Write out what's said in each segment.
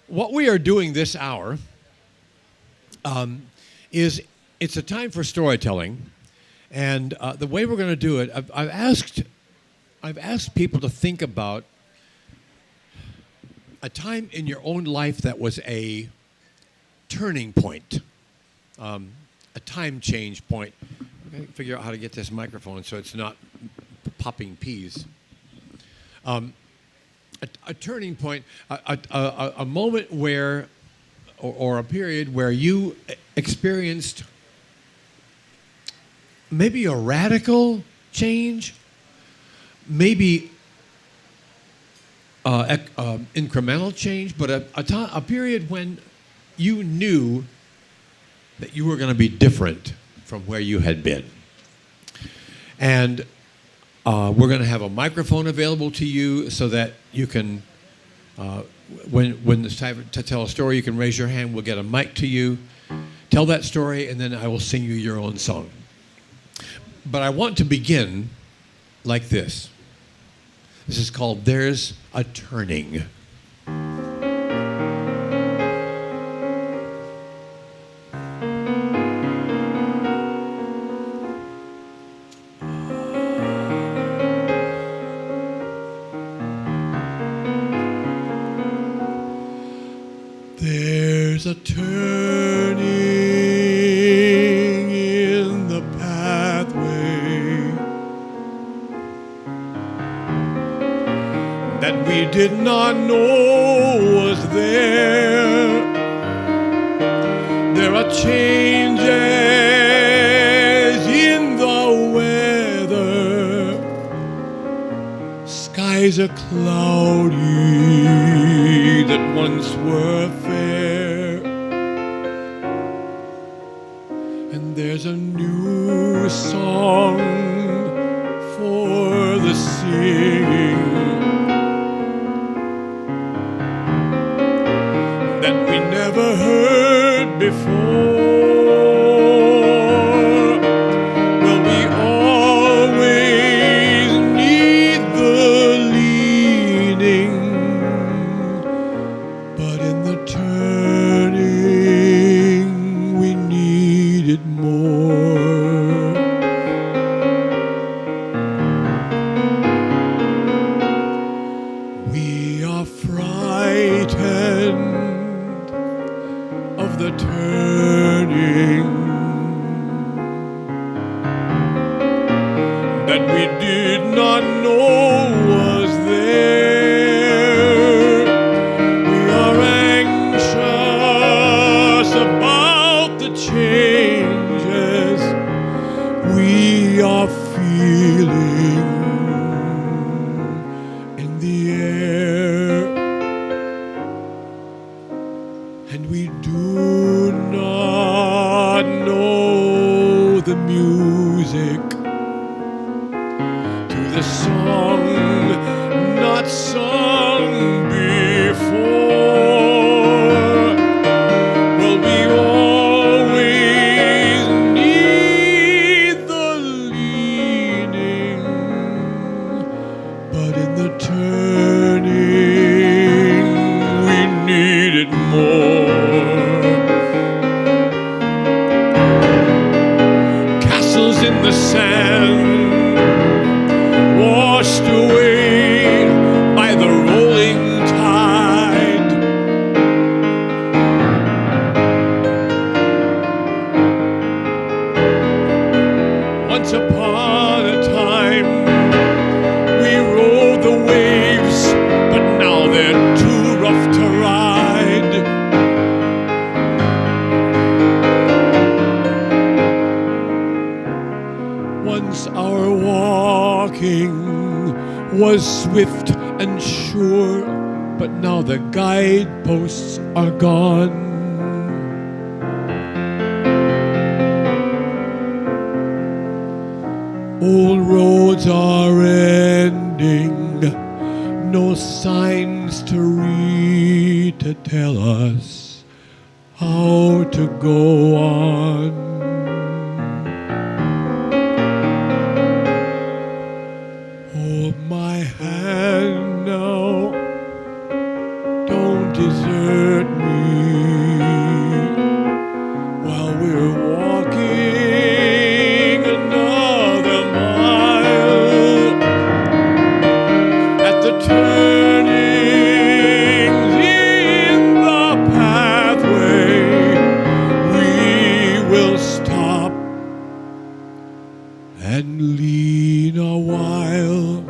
What we are doing this hour is it's a time for storytelling, and the way we're going to do it, I've asked people to think about a time in your own life that was a turning point, a time change point. I'm going to figure out how to get this microphone so it's not popping peas. A turning point, a moment where, or a period where you experienced maybe a radical change, maybe incremental change, but a period when you knew that you were going to be different from where you had been. And we're going to have a microphone available to you so that you can, when it's time to tell a story, you can raise your hand. We'll get a mic to you. Tell that story, and then I will sing you your own song. But I want to begin like this. This is called There's a Turning. There's a turning in the pathway that we did not know was there. There are changes in the weather. Skies are cloudy that once were fair, and there's a new song for the singing that we never heard before. Well, we always need the leading, but in the turning we needed more. We are frightened of the turning that we did not know was there. We are anxious about the changes we are feeling in the air, and we do not know the music to the song not sung before. Well, we always need the leading, but in the turning we needed more. Castles in the sand, washed away by the rolling tide. Once upon a time, we rode the waves, but now they're too rough to ride. Once our walking was swift and sure, but now the guideposts are gone. Old roads are ending, no signs to read to tell us how to go on. Hold my hand now, don't desert me while we're walking another mile at the turnings in the pathway. We will stop and lean a while,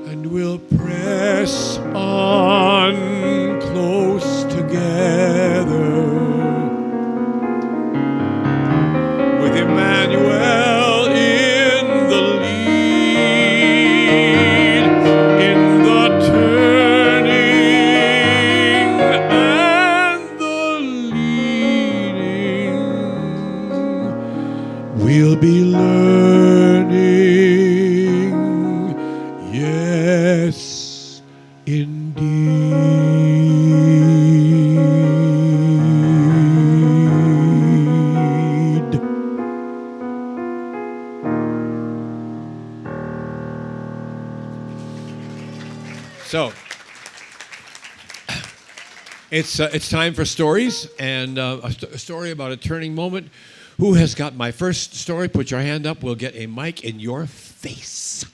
and we'll press on close together with Emmanuel in the lead, in the turning and the leading. We'll be learning, yes, indeed. So, it's time for stories, and a story about a turning moment. Who has got my first story? Put your hand up. We'll get a mic in your face.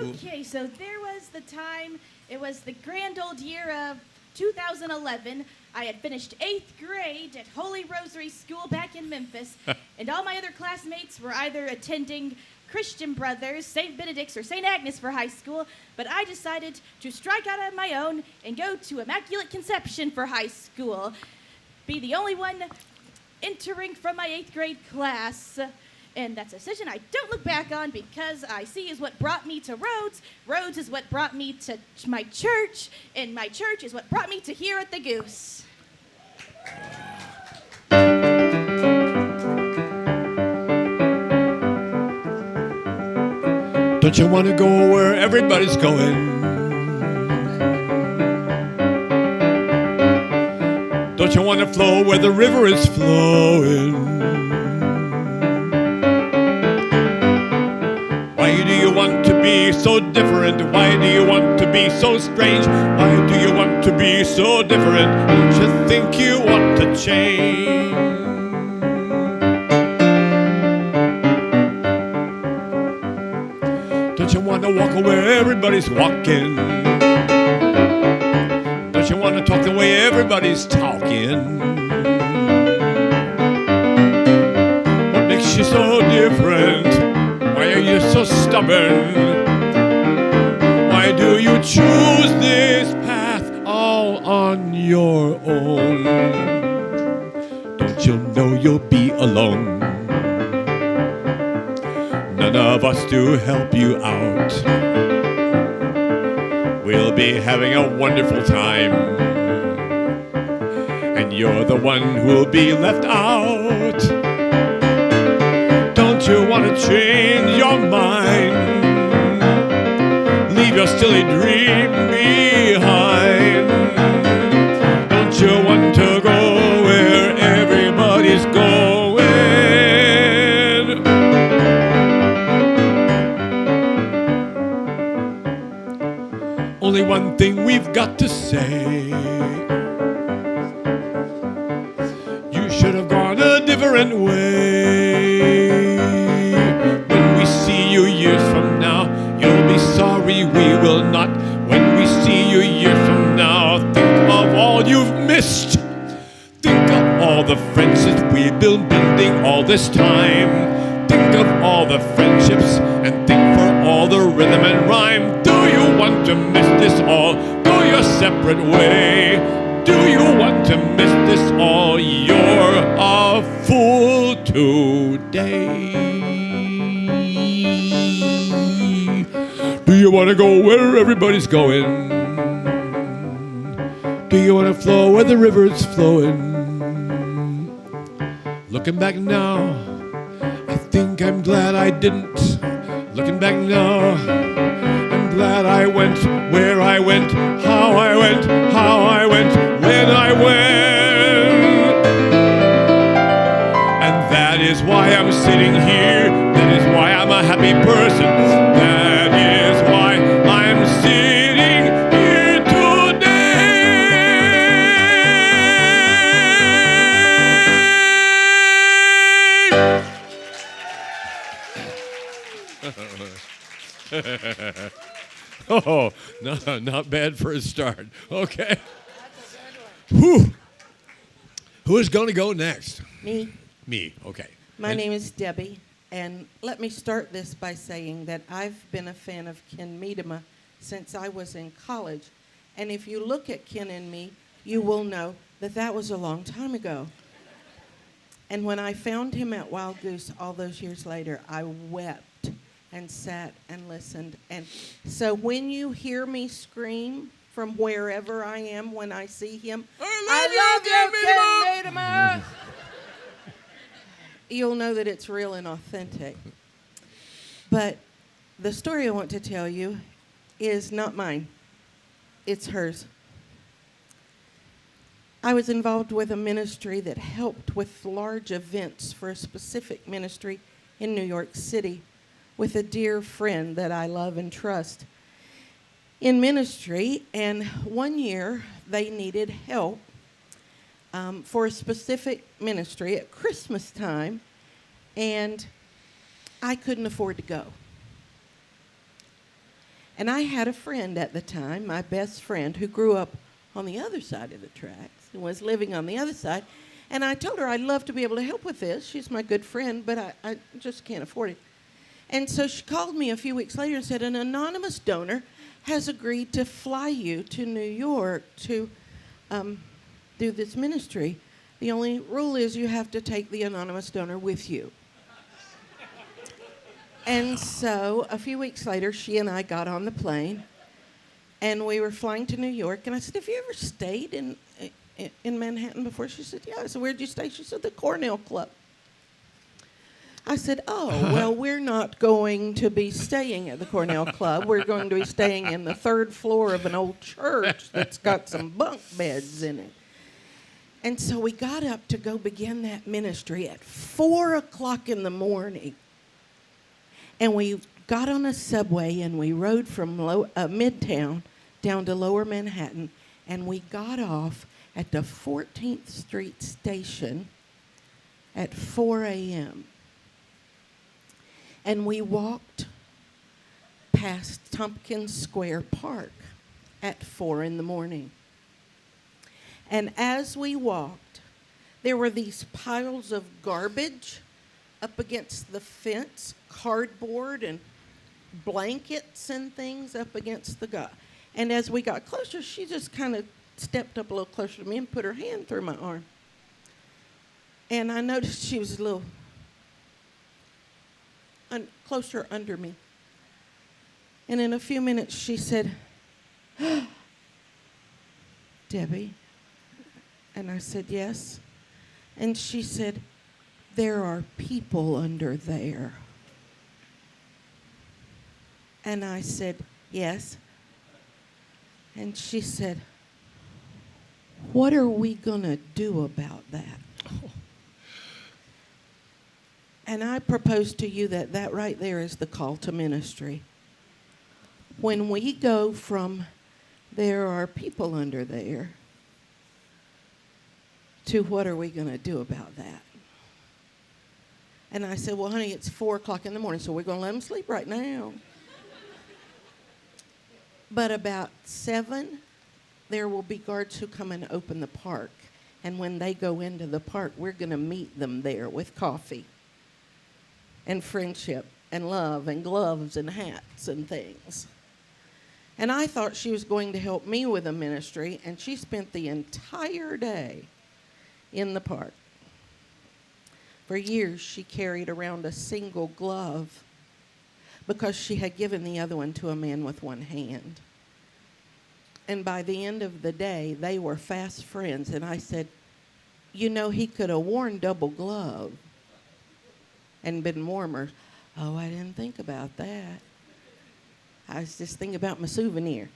Okay, so there was the time, it was the grand old year of 2011. I had finished 8th grade at Holy Rosary School back in Memphis, and all my other classmates were either attending Christian Brothers, St. Benedict's, or St. Agnes for high school, but I decided to strike out on my own and go to Immaculate Conception for high school. Be the only one entering from my 8th grade class. And that's a decision I don't look back on, because I see is what brought me to Rhodes. Rhodes is what brought me to my church, and my church is what brought me to here at the Goose. Don't you want to go where everybody's going? Don't you want to flow where the river is flowing? Why do you want to be so different? Why do you want to be so strange? Why do you want to be so different? Don't you think you want to change? Don't you want to walk where everybody's walking? Don't you want to talk the way everybody's talking? What makes you so different? Why are you so stubborn? Why do you choose this path all on your own? Don't you know you'll be alone? None of us to help you out. We'll be having a wonderful time, and you're the one who'll be left out. Don't you want to change your mind? Leave your silly dream behind. Don't you want to go where everybody's going? Only one thing we've got to say: you should have gone a different way. When we see you years from now, you'll be sorry we will not. When we see you years from now, think of all you've missed. Think of all the friendships we've been building all this time. Think of all the friendships, and think for all the rhythm and rhyme. Do you want to miss this all? Go your separate way. Do you want to miss this all? You're a fool today. Do you want to go where everybody's going? Do you want to flow where the river's flowing? Looking back now, I think I'm glad I didn't. Looking back now, I'm glad I went where I went, how I went, when I went. And that is why I'm sitting here. That is why I'm a happy person. That is why I'm Oh, no, not bad for a start. Okay. Whew. Who is going to go next? Me. Me. Okay. My And- name is Debbie, and let me start this by saying that I've been a fan of Ken Medema since I was in college. And if you look at Ken and me, you will know that that was a long time ago. And when I found him at Wild Goose all those years later, I wept and sat and listened. And so when you hear me scream from wherever I am when I see him, I love you, Ken Medema! You'll know that it's real and authentic. But the story I want to tell you is not mine. It's hers. I was involved with a ministry that helped with large events for a specific ministry in New York City with a dear friend that I love and trust in ministry. And one year they needed help for a specific ministry at Christmas time, and I couldn't afford to go. And I had a friend at the time, my best friend, who grew up on the other side of the tracks and was living on the other side. And I told her I'd love to be able to help with this. She's my good friend, but I just can't afford it. And so she called me a few weeks later and said, an anonymous donor has agreed to fly you to New York to do this ministry. The only rule is you have to take the anonymous donor with you. And so a few weeks later, she and I got on the plane, and we were flying to New York. And I said, have you ever stayed in Manhattan before? She said, yeah. I said, where'd you stay? She said, the Cornell Club. I said, oh, well, we're not going to be staying at the Cornell Club. We're going to be staying in the third floor of an old church that's got some bunk beds in it. And so we got up to go begin that ministry at 4 o'clock in the morning. And we got on a subway and we rode from Midtown down to Lower Manhattan. And we got off at the 14th Street station at 4 a.m. And we walked past Tompkins Square Park at 4 in the morning. And as we walked, there were these piles of garbage up against the fence, cardboard and blankets and things up against the And as we got closer, she just kind of stepped up a little closer to me and put her hand through my arm. And I noticed she was a little closer under me. And in a few minutes, she said, Debbie? And I said, yes. And she said, there are people under there. And I said, yes. And she said, what are we going to do about that? And I propose to you that right there is the call to ministry. When we go from there are people under there to what are we going to do about that? And I said, well, honey, it's 4 o'clock in the morning, so we're going to let them sleep right now. But about 7, there will be guards who come and open the park. And when they go into the park, we're going to meet them there with coffee and friendship and love and gloves and hats and things. And I thought she was going to help me with a ministry, and she spent the entire day in the park. For years, she carried around a single glove because she had given the other one to a man with one hand. And by the end of the day, they were fast friends. And I said, you know, he could have worn double glove and been warmer. Oh, I didn't think about that. I was just thinking about my souvenir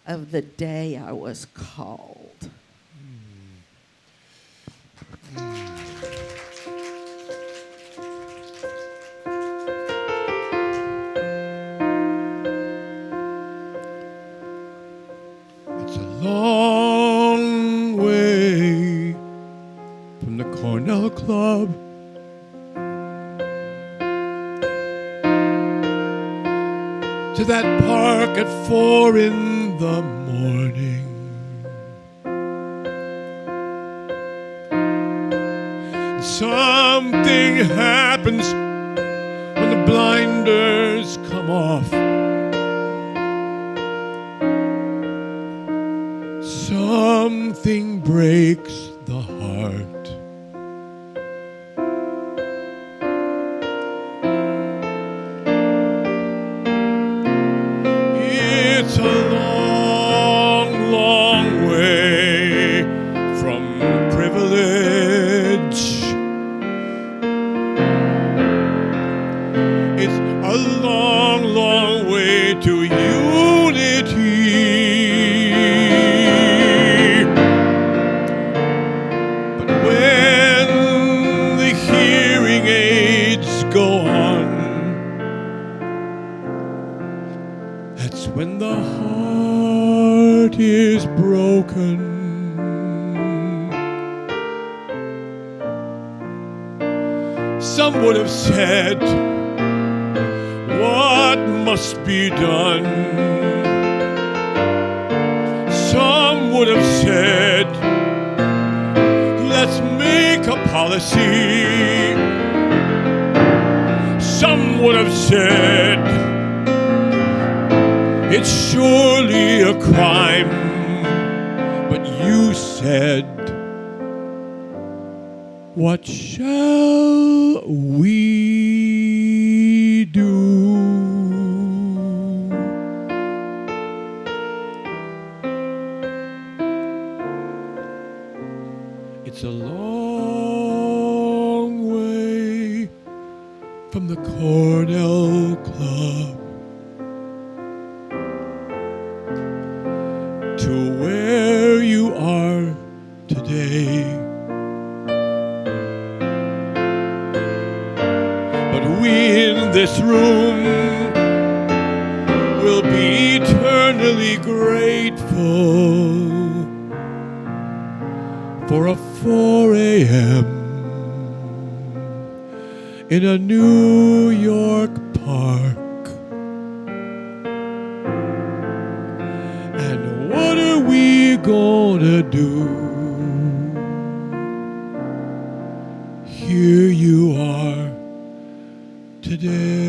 of the day I was called. It's a long way from the Cornell Club to that park at 4 in the morning. Something happens when the blinders come off. Something breaks the heart. It's a long, long way from privilege. It's a long, long way to unity. But when the hearing aids go on, that's when the heart is broken. Some would have said, what must be done? Some would have said, let's make a policy. Some would have said, it's surely a crime. But you said, what shall we do? It's a long way from the Cornell Club to where you are today. But we in this room will be eternally grateful for a 4 a.m. in a New York park. And what are we gonna do? Here you are today.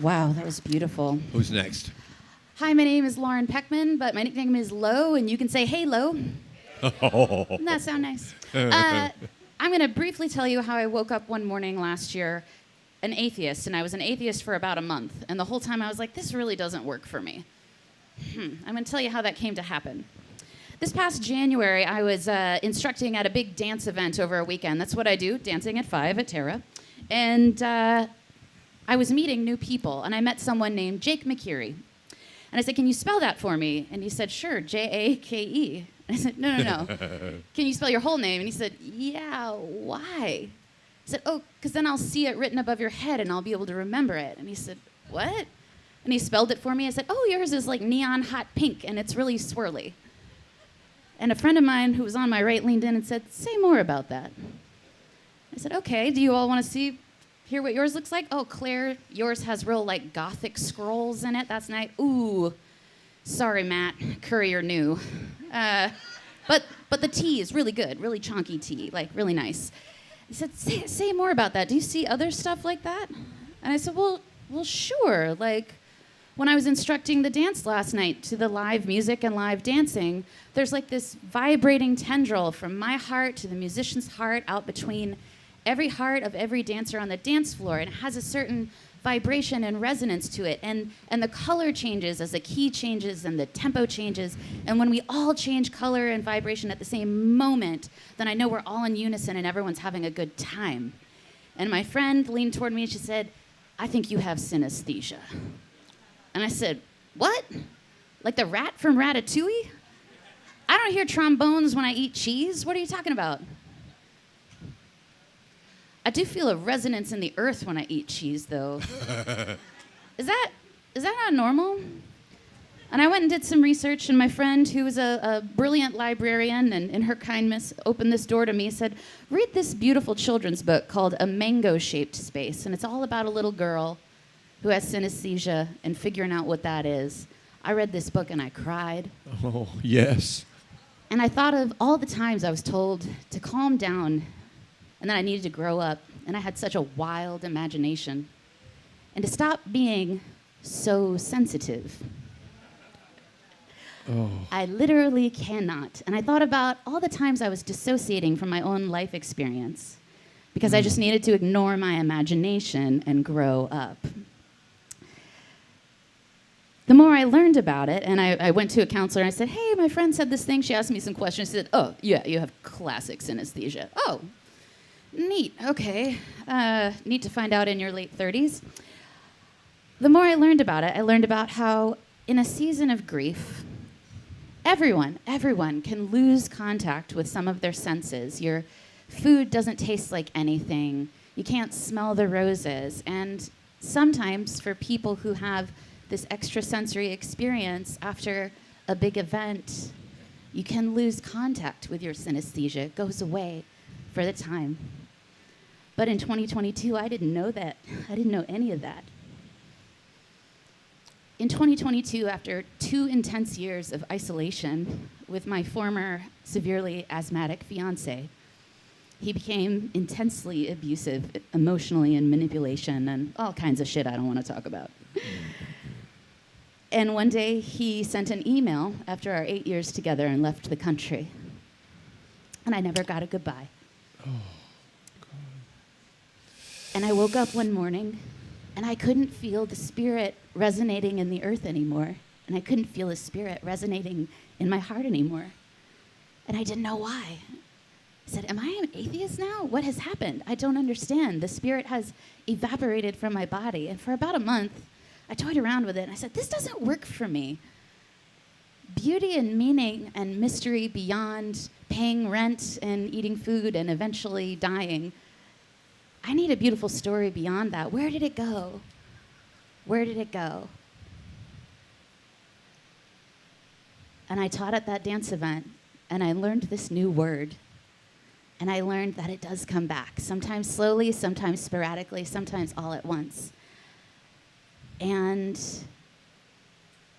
Wow, that was beautiful. Who's next? Hi, my name is Lauren Peckman, but my nickname is Lo, and you can say, hey, Lo. Doesn't that sound nice? I'm going to briefly tell you how I woke up one morning last year an atheist, and I was an atheist for about a month. And the whole time I was like, this really doesn't work for me. I'm going to tell you how that came to happen. This past January, I was instructing at a big dance event over a weekend. That's what I do, dancing at 5 at Terra. And I was meeting new people, and I met someone named Jake McCurry. And I said, can you spell that for me? And he said, sure, Jake. I said, no. Can you spell your whole name? And he said, yeah, why? I said, oh, because then I'll see it written above your head, and I'll be able to remember it. And he said, what? And he spelled it for me. I said, oh, yours is like neon hot pink, and it's really swirly. And a friend of mine who was on my right leaned in and said, say more about that. I said, okay, do you all want to hear what yours looks like? Oh, Claire, yours has real like gothic scrolls in it. That's nice. Ooh, sorry, Matt, courier new. But the tea is really good, really chunky tea, like really nice. He said, say more about that. Do you see other stuff like that? And I said, well, sure. Like when I was instructing the dance last night to the live music and live dancing, there's like this vibrating tendril from my heart to the musician's heart out between every heart of every dancer on the dance floor, and it has a certain vibration and resonance to it, and the color changes as the key changes and the tempo changes, and when we all change color and vibration at the same moment, then I know we're all in unison and everyone's having a good time. And my friend leaned toward me and she said, I think you have synesthesia. And I said, what? Like the rat from Ratatouille? I don't hear trombones when I eat cheese. What are you talking about? I do feel a resonance in the earth when I eat cheese, though. Is that not normal? And I went and did some research, and my friend, who was a brilliant librarian and in her kindness opened this door to me, said, read this beautiful children's book called A Mango-Shaped Space, and it's all about a little girl who has synesthesia and figuring out what that is. I read this book and I cried. Oh, yes. And I thought of all the times I was told to calm down and that I needed to grow up, and I had such a wild imagination, and to stop being so sensitive. Oh. I literally cannot. And I thought about all the times I was dissociating from my own life experience because I just needed to ignore my imagination and grow up. The more I learned about it, and I went to a counselor and I said, hey, my friend said this thing. She asked me some questions. She said, oh, yeah, you have classic synesthesia. Oh, neat. Okay. Neat to find out in your late 30s. The more I learned about it, I learned about how in a season of grief, everyone can lose contact with some of their senses. Your food doesn't taste like anything. You can't smell the roses. And sometimes for people who have this extrasensory experience after a big event, you can lose contact with your synesthesia. It goes away for the time. But in 2022, I didn't know that. I didn't know any of that. In 2022, after 2 intense years of isolation with my former severely asthmatic fiance, he became intensely abusive emotionally and manipulation and all kinds of shit I don't want to talk about. And one day he sent an email after our 8 years together and left the country. And I never got a goodbye. Oh, God. And I woke up one morning and I couldn't feel the spirit resonating in the earth anymore. And I couldn't feel the spirit resonating in my heart anymore. And I didn't know why. I said, am I an atheist now? What has happened? I don't understand. The spirit has evaporated from my body. And for about a month, I toyed around with it and I said, this doesn't work for me. Beauty and meaning and mystery beyond paying rent and eating food and eventually dying. I need a beautiful story beyond that. Where did it go? Where did it go? And I taught at that dance event, and I learned this new word. And I learned that it does come back, sometimes slowly, sometimes sporadically, sometimes all at once. And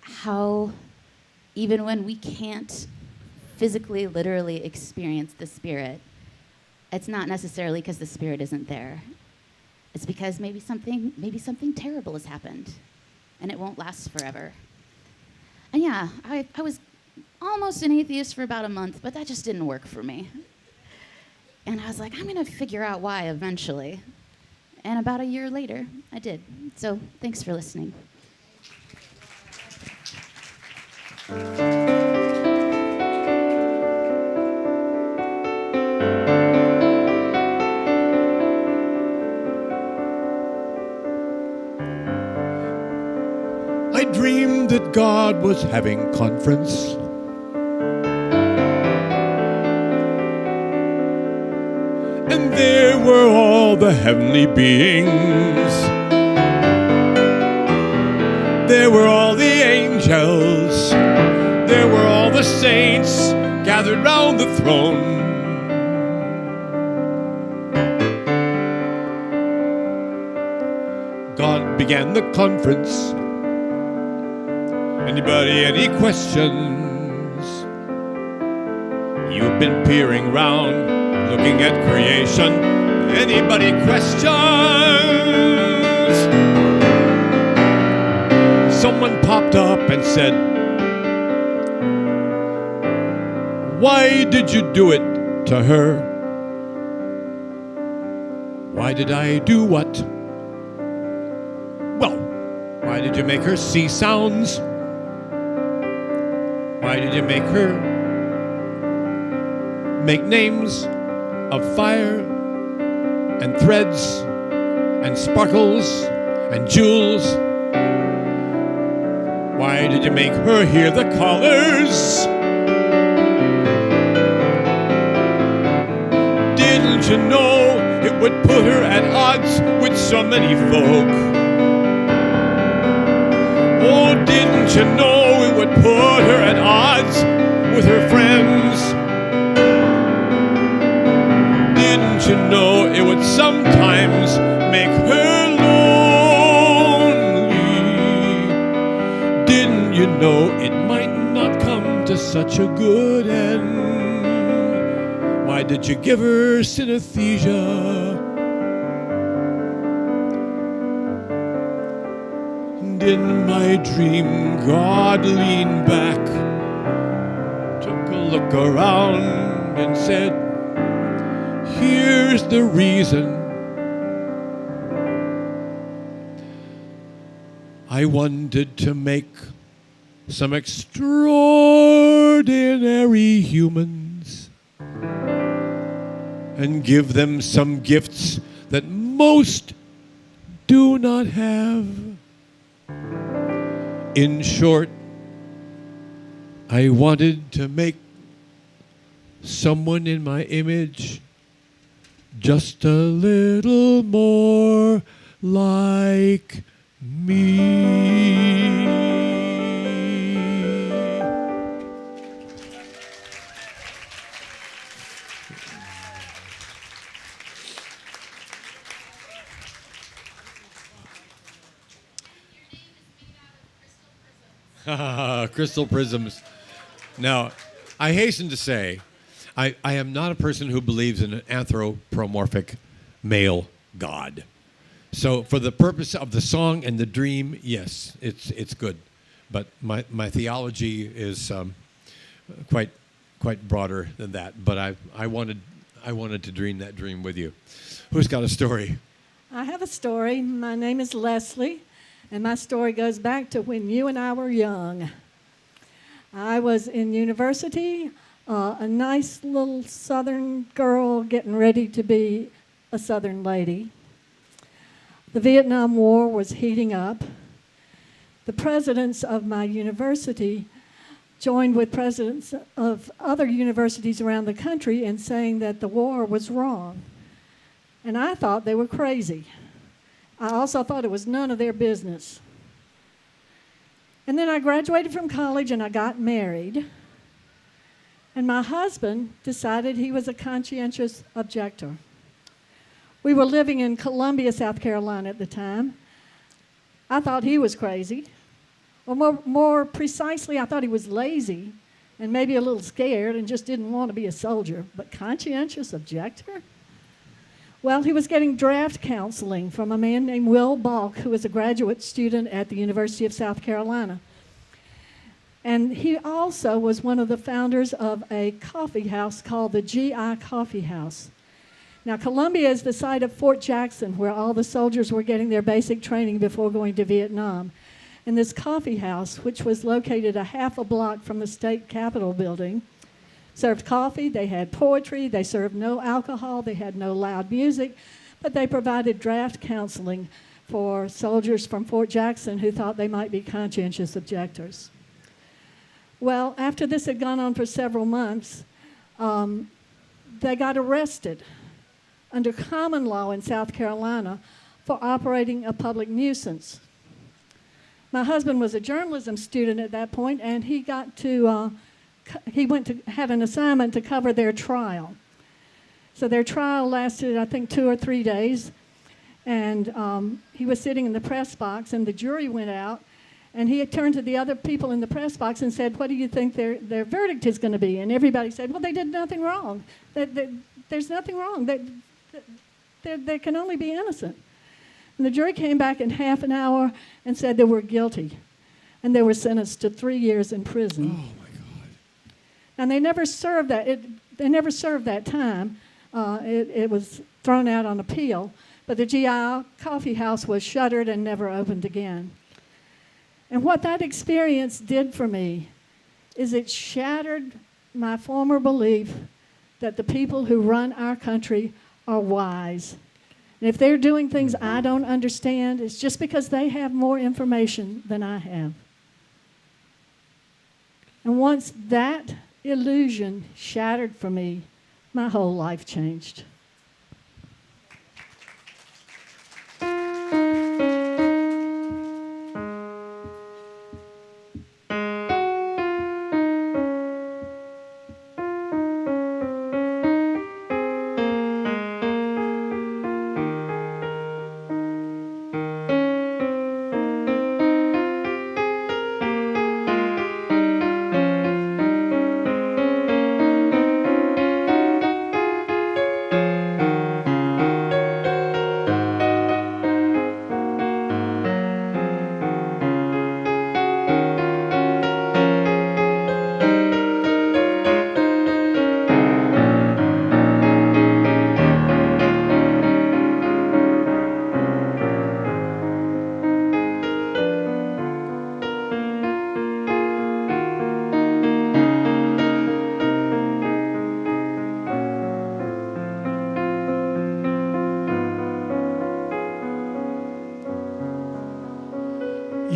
how even when we can't physically, literally experience the spirit, it's not necessarily because the spirit isn't there. It's because maybe something terrible has happened, and it won't last forever. And yeah, I was almost an atheist for about a month, but that just didn't work for me. And I was like, I'm going to figure out why eventually. And about a year later, I did. So thanks for listening. I dreamed that God was having conference. And there were all the heavenly beings. There were all the angels. There were all the saints gathered round the throne. God began the conference. Anybody, any questions? You've been peering round, looking at creation. Anybody questions? Someone popped up and said, why did you do it to her? Why did I do what? Well, why did you make her see sounds? Why did you make her make names of fire and threads and sparkles and jewels? Why did you make her hear the colors? Didn't you know it would put her at odds with so many folk? Oh, didn't you know it would would put her at odds with her friends. Didn't you know it would sometimes make her lonely? Didn't you know it might not come to such a good end? Why did you give her synesthesia? And in my dream, God leaned back, took a look around and said, here's the reason. I wanted to make some extraordinary humans and give them some gifts that most do not have. In short, I wanted to make someone in my image just a little more like me. Crystal prisms. Now, I hasten to say, I am not a person who believes in an anthropomorphic male god. So for the purpose of the song and the dream, yes, it's good. But my theology is quite broader than that. But I wanted to dream that dream with you. Who's got a story? I have a story. My name is Leslie, and my story goes back to when you and I were young. I was in university, a nice little Southern girl getting ready to be a Southern lady. The Vietnam War was heating up. The presidents of my university joined with presidents of other universities around the country in saying that the war was wrong. And I thought they were crazy. I also thought it was none of their business. And then I graduated from college and I got married. And my husband decided he was a conscientious objector. We were living in Columbia, South Carolina at the time. I thought he was crazy. Or more precisely, I thought he was lazy and maybe a little scared and just didn't want to be a soldier. But conscientious objector? Well, he was getting draft counseling from a man named Will Balk, who was a graduate student at the University of South Carolina. And he also was one of the founders of a coffee house called the GI Coffee House. Now, Columbia is the site of Fort Jackson, where all the soldiers were getting their basic training before going to Vietnam. And this coffee house, which was located a half a block from the state capitol building, served coffee, they had poetry, they served no alcohol, they had no loud music, but they provided draft counseling for soldiers from Fort Jackson who thought they might be conscientious objectors. Well, after this had gone on for several months, they got arrested under common law in South Carolina for operating a public nuisance. My husband was a journalism student at that point, and he went to have an assignment to cover their trial. So their trial lasted, I think, 2 or 3 days. And he was sitting in the press box, and the jury went out. And he had turned to the other people in the press box and said, what do you think their verdict is going to be? And everybody said, well, they did nothing wrong. There's nothing wrong. They can only be innocent. And the jury came back in half an hour and said they were guilty. And they were sentenced to 3 years in prison. Oh, my God. And they never served that. They never served that time. It was thrown out on appeal. But the GI Coffee House was shuttered and never opened again. And what that experience did for me is it shattered my former belief that the people who run our country are wise. And if they're doing things I don't understand, it's just because they have more information than I have. And once that illusion shattered for me, my whole life changed.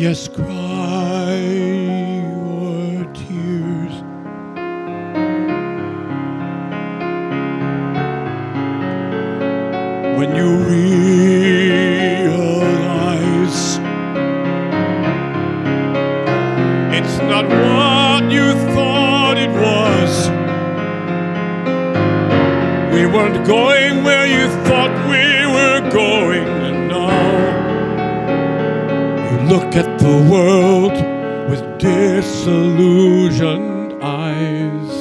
Yes, cry your tears. When you realize it's not what you thought it was. We weren't going where you thought we were going, and now you look at the world with disillusioned eyes.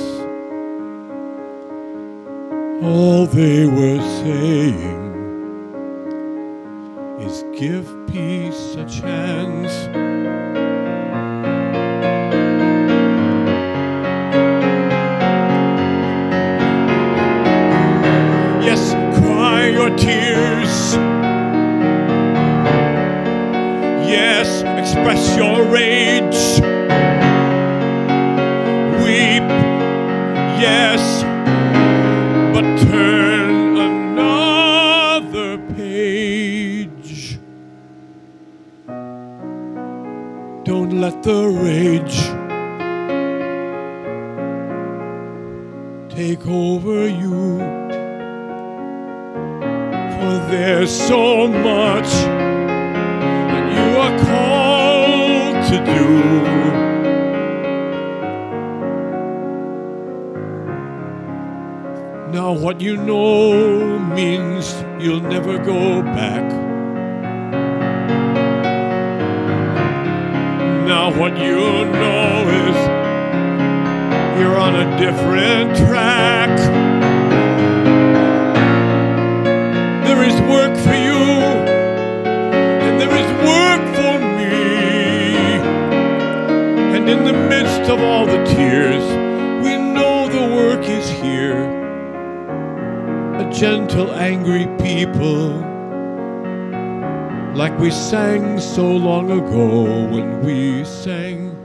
All they were saying is give peace a chance. Yes, cry your tears. Yes, express your rage. Weep, yes, but turn another page. Don't let the rage take over you, for there's so much that you are called to do. Now what you know means you'll never go back. Now what you know is you're on a different track. There is work for you, and there is work for me. And in the midst of all the tears, we know the work is here. A gentle, angry people, like we sang so long ago when we sang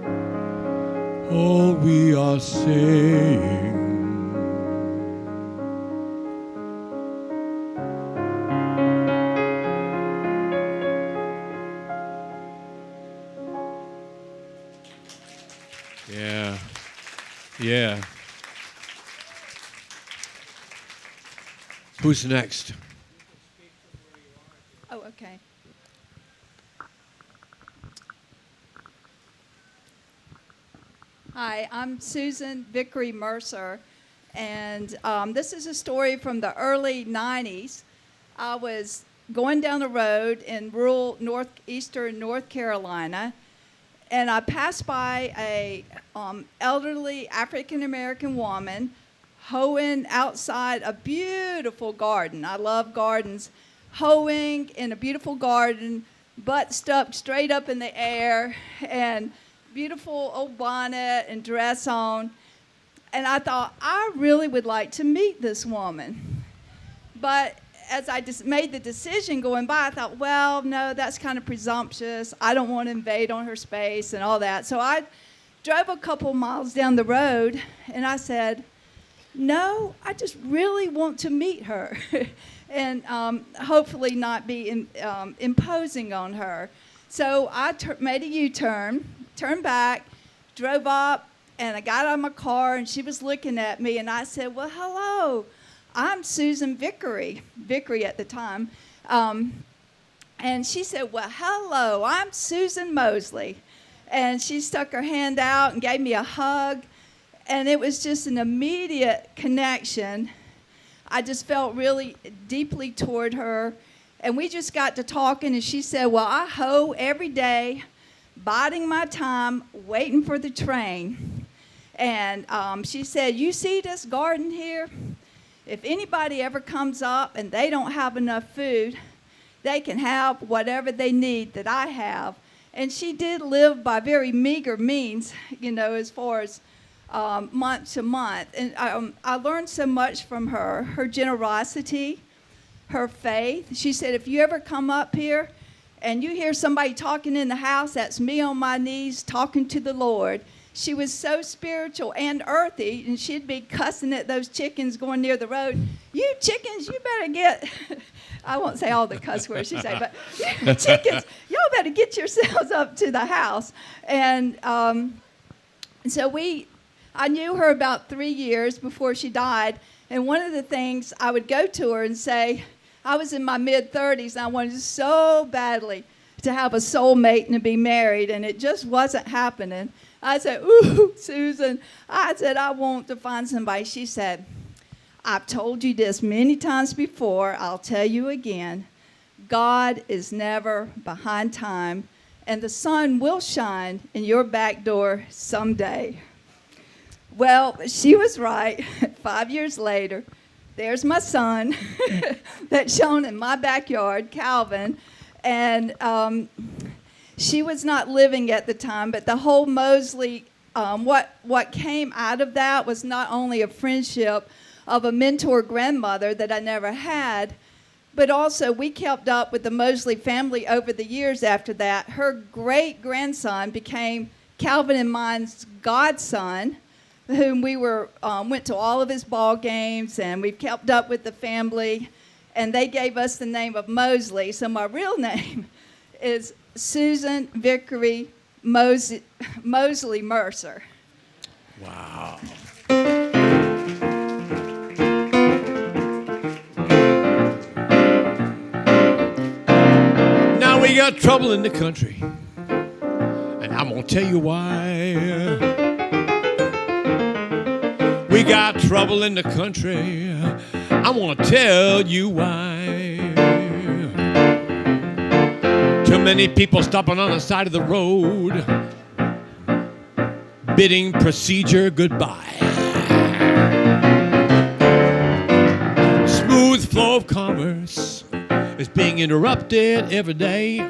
all we are saying. Yeah. Yeah. Who's next? Oh, okay. Hi, I'm Susan Vickery Mercer, and this is a story from the early 90s. I was going down the road in rural northeastern North Carolina, and I passed by a elderly African-American woman hoeing outside a beautiful garden. I love gardens. Hoeing in a beautiful garden, butt stuck straight up in the air, and beautiful old bonnet and dress on. And I thought, I really would like to meet this woman. But as I just made the decision going by, I thought, well, no, that's kind of presumptuous. I don't want to invade on her space and all that. So I drove a couple miles down the road, and I said, no, I just really want to meet her and hopefully not be imposing on her. So I made a U-turn, turned back, drove up, and I got out of my car, and she was looking at me, and I said, well, hello, I'm Susan Vickery at the time. And she said, well, hello, I'm Susan Mosley. And she stuck her hand out and gave me a hug. And it was just an immediate connection. I just felt really deeply toward her. And we just got to talking, and she said, well, I hoe every day, biding my time, waiting for the train. And she said, you see this garden here? If anybody ever comes up and they don't have enough food, they can have whatever they need that I have. And she did live by very meager means, as far as month to month. And I learned so much from her generosity, her faith. She said, if you ever come up here and you hear somebody talking in the house, that's me on my knees talking to the Lord. She was so spiritual and earthy, and she'd be cussing at those chickens going near the road. You chickens, you better get I won't say all the cuss words she said, but chickens, y'all better get yourselves up to the house. And so I knew her about 3 years before she died. And one of the things I would go to her and say, I was in my mid-30s, and I wanted so badly to have a soulmate and to be married, and it just wasn't happening. I said, ooh, Susan, I said, I want to find somebody. She said, I've told you this many times before. I'll tell you again. God is never behind time, and the sun will shine in your back door someday. Well, she was right. 5 years later, there's my son that shone in my backyard, Calvin, and she was not living at the time, but the whole Mosley, what came out of that was not only a friendship of a mentor grandmother that I never had, but also we kept up with the Mosley family over the years after that. Her great-grandson became Calvin and mine's godson, whom we went to all of his ball games, and we've kept up with the family, and they gave us the name of Mosley. So my real name is Susan Vickery Mosley Mercer. Wow. Now we got trouble in the country, and I'm gonna tell you why. We got trouble in the country. I'm gonna tell you why. Too many people stopping on the side of the road, bidding procedure goodbye. Smooth flow of commerce is being interrupted every day.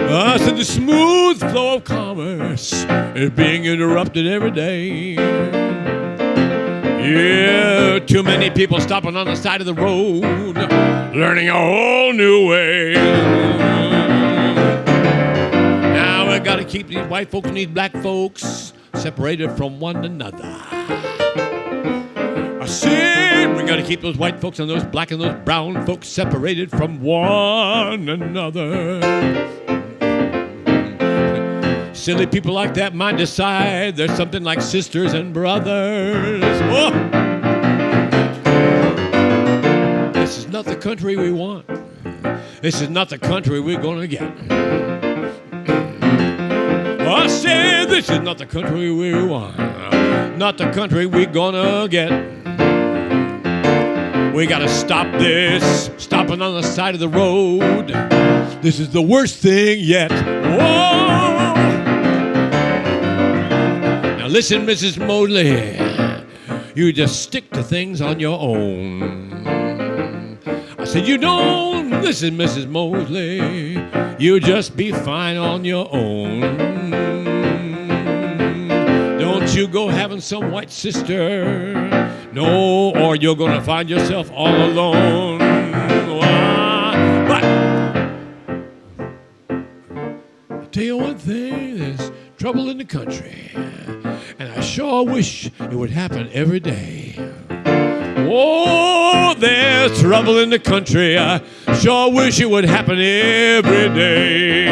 I said the smooth flow of commerce is being interrupted every day. Yeah, too many people stopping on the side of the road, learning a whole new way. Now we gotta keep these white folks and these black folks separated from one another. I said we gotta keep those white folks and those black and those brown folks separated from one another. Silly people like that might decide there's something like sisters and brothers. Oh! This is not the country we want. This is not the country we're gonna get. I said this is not the country we want. Not the country we're gonna get. We gotta stop this, stopping on the side of the road. This is the worst thing yet. Whoa! Listen, Mrs. Mosley, you just stick to things on your own. I said, you don't listen, Mrs. Mosley, you just be fine on your own. Don't you go having some white sister, no, or you're gonna find yourself all alone. But I'll tell you one thing, there's trouble in the country. And I sure wish it would happen every day. Oh, there's trouble in the country. I sure wish it would happen every day.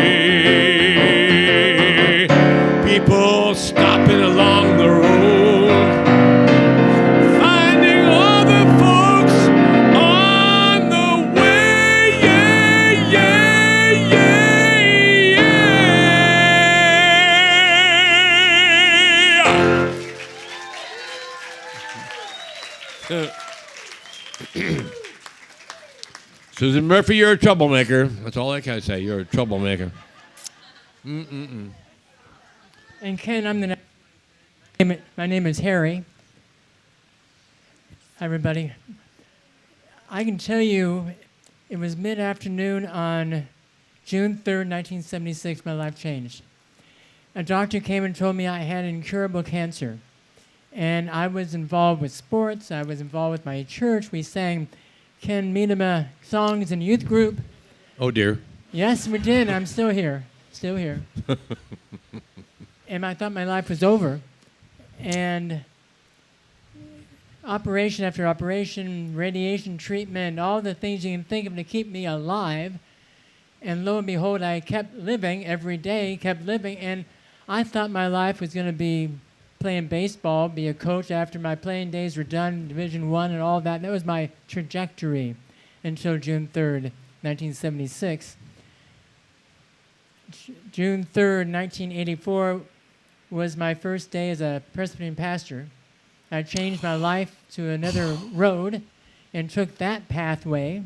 People stopping along the road, finding other folks on the way. Yeah, yeah, yeah. Susan Murphy, you're a troublemaker. That's all I can say. You're a troublemaker. And Ken, my name is Harry. Hi, everybody. I can tell you, it was mid-afternoon on June 3rd, 1976, my life changed. A doctor came and told me I had incurable cancer. And I was involved with sports. I was involved with my church. We sang Ken Medema songs in youth group. Oh, dear. Yes, we did. I'm still here. Still here. And I thought my life was over. And operation after operation, radiation treatment, all the things you can think of to keep me alive. And lo and behold, I kept living every day, kept living, and I thought my life was going to be playing baseball, be a coach after my playing days were done, Division I and all that. That was my trajectory until June 3rd, 1976. June 3rd, 1984 was my first day as a Presbyterian pastor. I changed my life to another road and took that pathway.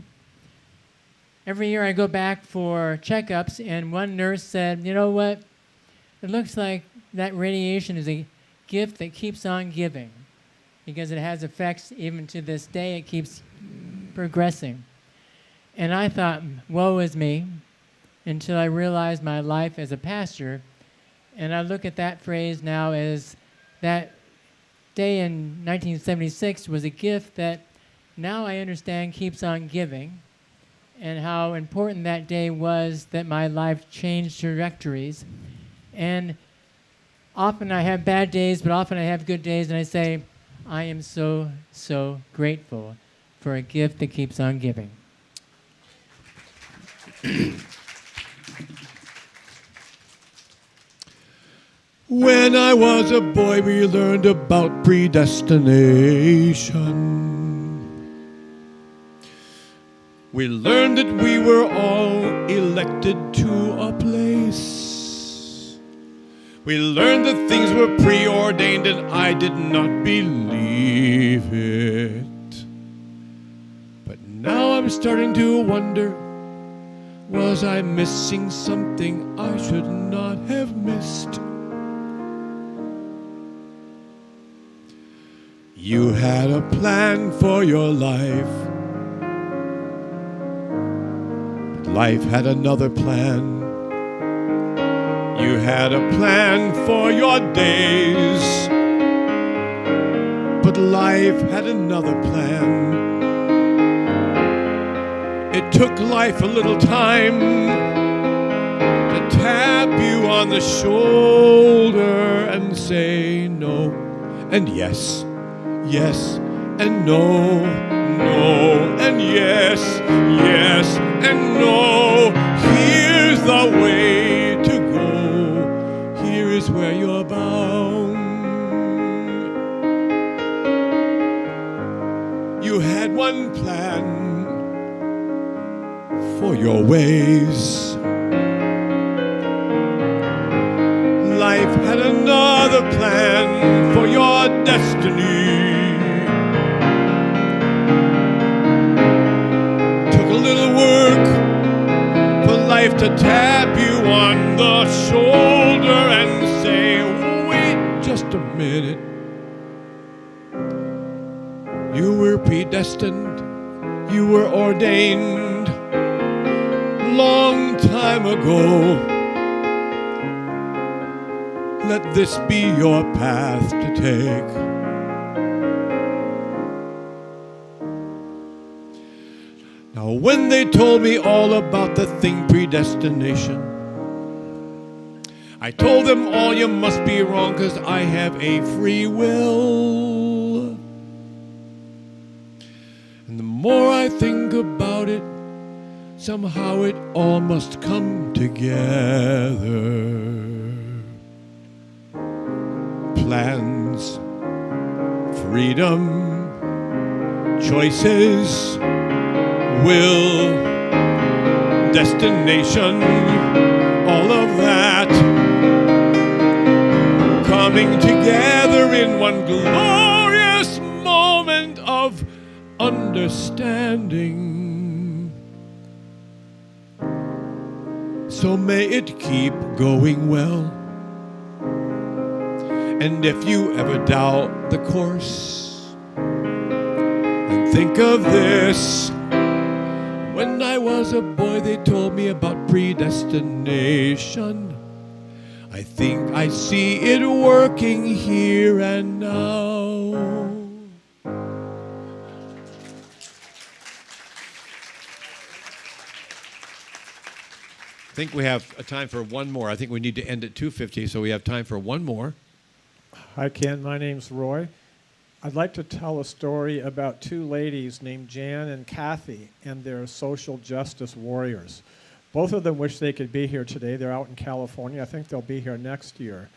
Every year I go back for checkups, and one nurse said, you know what, it looks like that radiation is a gift that keeps on giving because it has effects even to this day. It keeps progressing. And I thought, woe is me, until I realized my life as a pastor. And I look at that phrase now as that day in 1976 was a gift that now I understand keeps on giving, and how important that day was that my life changed trajectories. And often I have bad days, but often I have good days, and I say, I am so, so grateful for a gift that keeps on giving. When I was a boy, we learned about predestination. We learned that we were all elected to a place. We learned that things were preordained, and I did not believe it. But now I'm starting to wonder, was I missing something I should not have missed? You had a plan for your life, but life had another plan. You had a plan for your days, but life had another plan. It took life a little time to tap you on the shoulder and say no and yes. Yes and no, no and yes, yes and no. Here's the way to go. Here is where you're bound. You had one plan for your ways. Life had another plan for your destiny. Life to tap you on the shoulder and say, wait just a minute. You were predestined, you were ordained long time ago. Let this be your path to take. Now, when they told me all about the thing predestination, I told them all, you must be wrong, 'cause I have a free will. And the more I think about it, somehow it all must come together. Plans, freedom, choices, will, destination, all of that coming together in one glorious moment of understanding. So may it keep going well. And if you ever doubt the course, and think of this. When I was a boy, they told me about predestination. I think I see it working here and now. I think we have a time for one more. I think we need to end at 2:50, so we have time for one more. Hi, Ken. My name's Roy. I'd like to tell a story about two ladies named Jan and Kathy, and they're social justice warriors. Both of them wish they could be here today. They're out in California. I think they'll be here next year.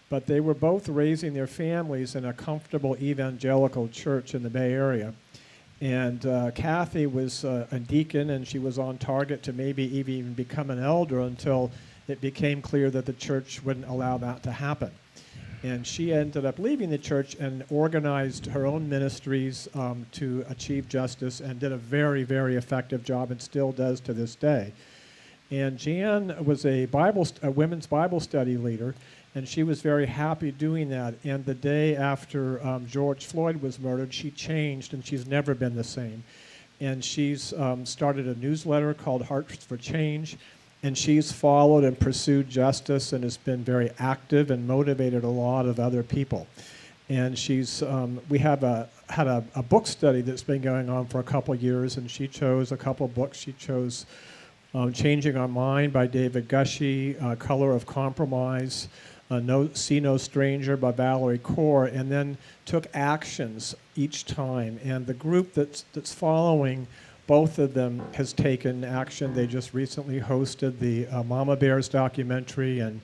But they were both raising their families in a comfortable evangelical church in the Bay Area. And Kathy was a deacon, and she was on target to maybe even become an elder until it became clear that the church wouldn't allow that to happen. And she ended up leaving the church and organized her own ministries to achieve justice, and did a very, very effective job, and still does to this day. And Jan was a women's Bible study leader, and she was very happy doing that. And the day after George Floyd was murdered, she changed, and she's never been the same. And she's started a newsletter called Hearts for Change, and she's followed and pursued justice and has been very active and motivated a lot of other people. And she's, we have had a book study that's been going on for a couple of years, and she chose a couple of books. She chose Changing Our Mind by David Gushee, Color of Compromise, See No Stranger by Valerie Kaur, and then took actions each time. And the group that's following both of them has taken action. They just recently hosted the Mama Bears documentary, and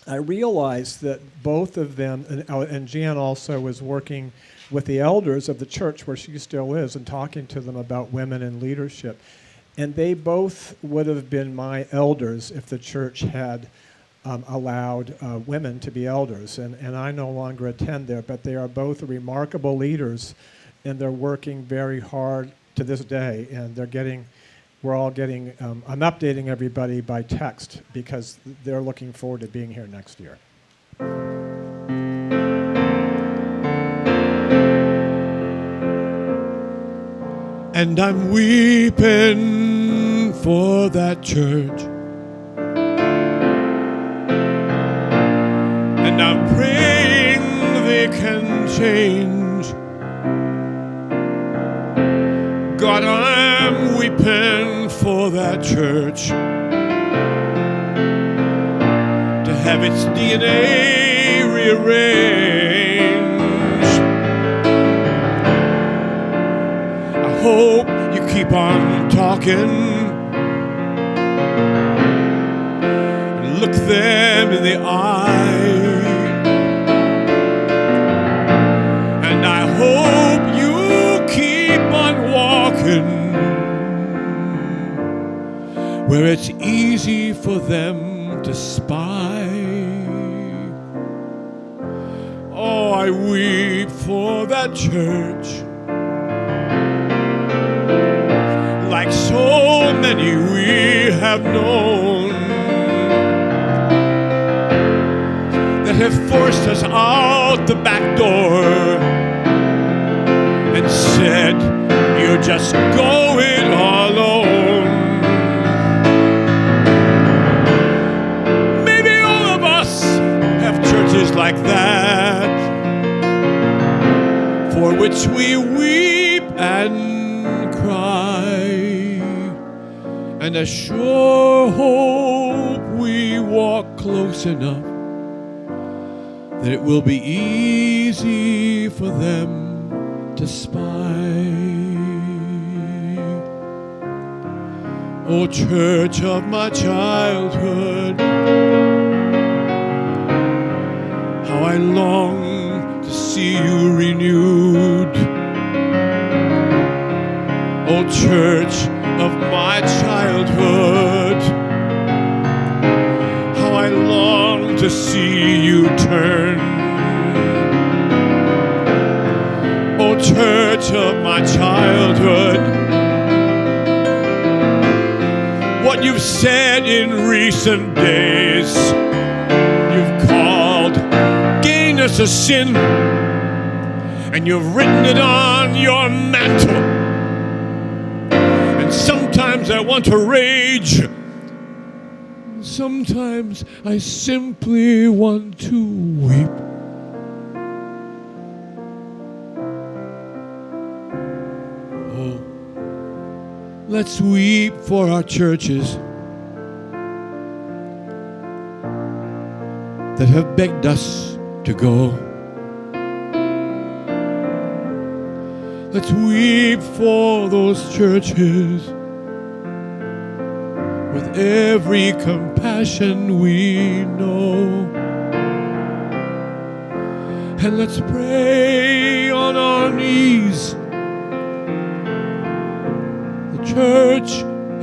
I realized that both of them, and Jan also was working with the elders of the church where she still is and talking to them about women in leadership. And they both would have been my elders if the church had allowed women to be elders. And I no longer attend there, but they are both remarkable leaders, and they're working very hard to this day. And we're all getting, I'm updating everybody by text because they're looking forward to being here next year. And I'm weeping for that church, and I'm praying they can change. God, I'm weeping for that church to have its DNA rearranged. I hope you keep on talking and look them in the eye. And I hope you keep on walking where it's easy for them to spy. Oh, I weep for that church, like so many we have known, that have forced us out the back door and said, you're just going alone. Maybe all of us have churches like that, for which we weep and cry, and I sure hope we walk close enough that it will be easy for them to spy. Oh, church of my childhood, how I long to see you renewed. Oh, church of my childhood, how I long to see you turn. Oh, church of my childhood, what you've said in recent days, you've called gayness a sin, and you've written it on your mantle. And sometimes I want to rage, sometimes I simply want to weep. Let's weep for our churches that have begged us to go. Let's weep for those churches with every compassion we know. And let's pray on our knees. The church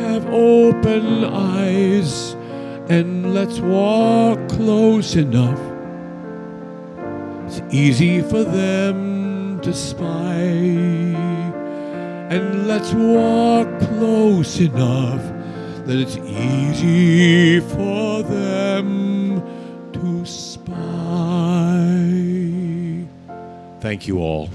have open eyes, and let's walk close enough. It's easy for them to spy. And let's walk close enough that it's easy for them to spy. Thank you all.